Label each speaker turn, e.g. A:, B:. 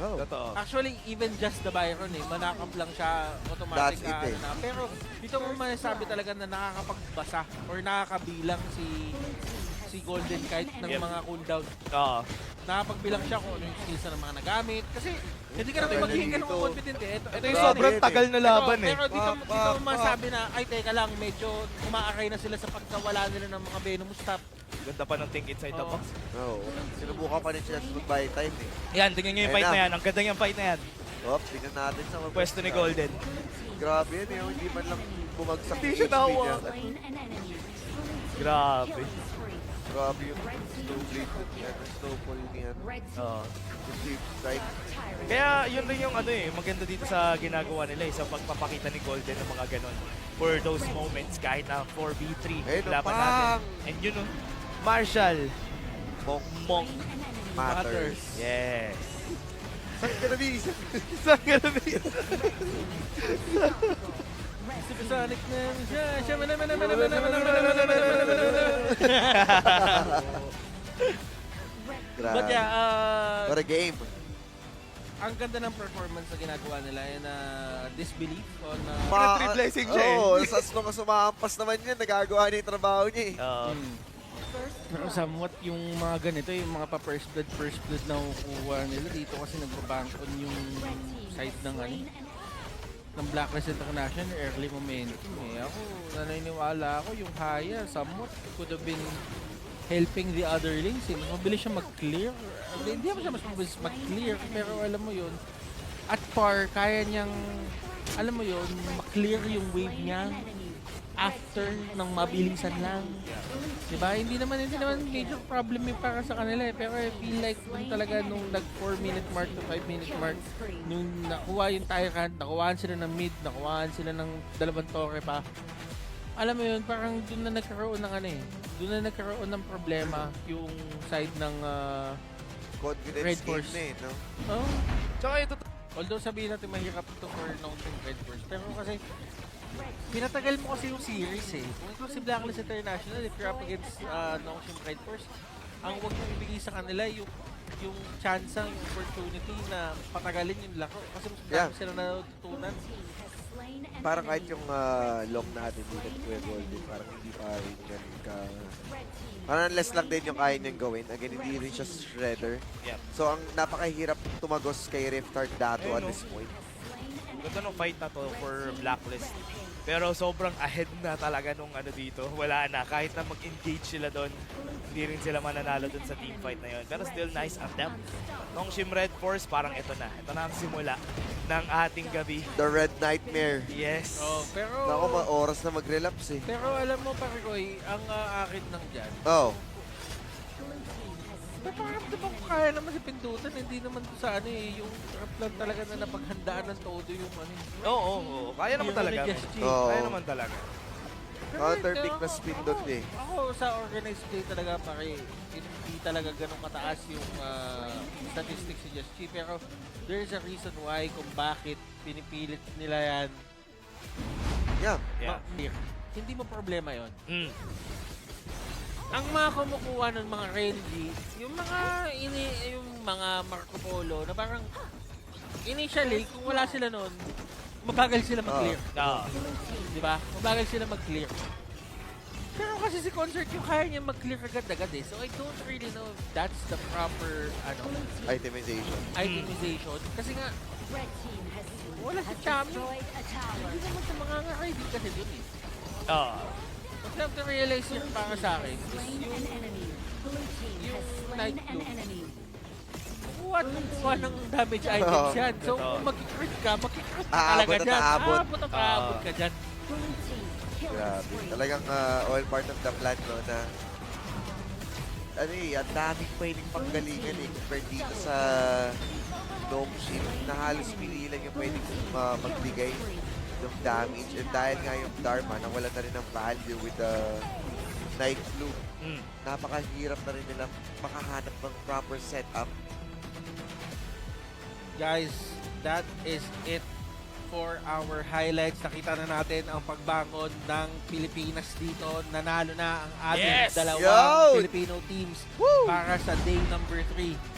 A: Oh.
B: Totoo.
C: Actually, even just the Byron manakap lang siya, automatic
A: That's it,
C: na. Pero dito mo masasabi talaga na nakakapagbasa or nakakabilang si Golden Kite ng mga cooldown.
B: Oo.
C: Nakapagbilang siya kung ano yung skills ng mga nagamit. Kasi hindi ka naman magiging ganun confident eh. Ito
B: Yung sobrang tagal na laban eh.
C: Pero dito mo masasabi na, ay teka lang, medyo umaaray na sila sa pagkawala nila ng mga Venomous top.
B: Ganda pa ng think inside the
C: Oo.
B: box.
A: No. Sinubukan pa rin sila sa mag-buy time eh.
B: Yan, tingnan nyo yung
A: Ayan
B: fight
A: na.
B: na yan. Ang ganda yung fight na yan.
A: Tingnan natin sa
B: Pwesto ni Golden.
A: Grabe yun eh. Hindi man lang bumagsak
B: Hindi
A: yung
B: siya
A: HP
B: nakuha.
A: niya.
B: Grabe.
A: Grabe yung snowblade niya. Snowfall niya.
B: Oo.
A: Yung deep strike.
B: Kaya yun rin yung maganda dito sa ginagawa nila sa pagpapakita ni Golden ng mga ganon. For those moments, kahit na 4v3
A: Ayun,
B: laban
A: pang!
B: natin. And yun Marshall.
A: Monk
B: Monk.
A: matters.
B: Yes.
A: Saan ka nabisa?
B: Saan ka na ba yun?
C: Supersonic na siya. Siya
A: Grabe.
C: But yeah,
A: What a game.
C: ang ganda ng performance na ginagawa nila and disbelief on
B: Three blessing siya eh.
A: Oo, as long as umaampas naman yan, nagagawa niya yung trabaho niya eh.
B: Oo.
C: Pero somewhat yung mga ganito, yung mga pa-first blood na kukuha nila dito kasi nagbabank on yung side ng ng Blacklist International early momentum eh. Ako, naniniwala ako yung Haya somewhat could have been helping the other lanes eh. Mas mabilis siya mag-clear. Hindi ako siya mas mabilis mag-clear pero alam mo yun, at par, kaya niyang alam mo yun, mag-clear yung wave niya after ng mabilisan lang. Diba? Hindi naman major problem yung para sa kanila eh. Pero I feel like nung talaga nung nag 4-minute mark to 5-minute mark, nung nakuha yung Tyrant, nakuhaan sila ng mid, nakuhaan sila ng dalawang torre pa. Alam mo yun, parang doon na nagkaroon ng doon na nagkaroon ng problema yung side ng
A: Confidence
C: Red
A: game
C: Force.
A: na eh, no?
C: oh.
B: Tsaka ito,
C: Although sabihin natin mahirap ito for Notion Red Force, pero kasi pinatagal mo kasi yung series eh. Kung ikaw si Blacklist International, if you're up against Notion Red Force, ang huwag mong ibigay sa kanila yung chance, yung opportunity na patagalin yung laro. Kasi mas dami sila natutunan.
A: Parang kahit yung long natin dito ni Kuya Golden, parang hindi pa rin ganun ka... Parang less lang din yung kaya niyang gawin. Again, hindi rin siya shredder.
B: Yep.
A: So, ang napakahirap tumagos kay Riftart Dato at
B: Ayun,
A: this point.
B: ganda nung fight na to for Blacklist. Pero sobrang ahead na talaga nung dito. Wala na. Kahit na mag-engage sila doon, hindi rin sila mananalo doon sa team fight na yun. Pero still nice of them. Nung Shim Red Force, parang ito na. Ito na ang simula ng ating gabi.
A: The Red Nightmare.
B: Yes.
C: Oh, pero
A: Naku, oras na mag-relapse eh.
C: pero alam mo Parikoy, ang akin lang dyan,
A: Oh,
C: paparamdam ako kaya naman si Pindutan, hindi naman to sa yung trap lang talaga na napaghandaan ng todo yung
B: Oo. Kaya naman
C: Hero
B: talaga.
C: ni Just G.
A: Oo.
B: Kaya naman talaga.
A: counterpick na spin doon eh.
C: Ako sa organized play talaga hindi talaga ganun kataas yung statistics si Just G, pero there's a reason why kung bakit pinipilit nila yan.
A: Yeah.
B: Yeah.
C: Hindi mo problema yon.
B: Mm.
C: Ang mga kumukuha ng mga Renji, yung mga Marco Polo na parang initially kung wala sila noon, mabagal sila mag-clear.
B: Ah.
C: Di ba? Mabagal sila mag-clear. Pero kasi si Concert yung kaya niya mag-clear agad-agad eh. So I don't really know if that's the proper
A: Itemization.
C: itemization. Kasi nga, wala si Chami. Hindi naman sa mga nga-ready kasi dun eh. What you have to realize yun para sa akin is yung Night Blue. Kukuha ng damage items yan. So
B: Totoo.
C: kung mag-crit ka talaga
A: Aabot at
C: dyan.
A: aabot.
C: Aabot ka dyan.
A: Grabe. Talagang all part of the plan, no, na ang daming pwedeng panggalingan eh compared dito sa Gnome Ship na halos pili lang yung pwedeng magbigay ng damage. And dahil nga yung Dharma, nawala na rin ng value with the Night Blue. Napakahirap na rin nilang makahanap ng proper setup.
C: Guys, that is it for our highlights. Nakita na natin ang pagbangon ng Pilipinas dito. Nanalo na ang ating
B: Yes!
C: dalawang
A: Yo!
C: Filipino teams para sa day number 3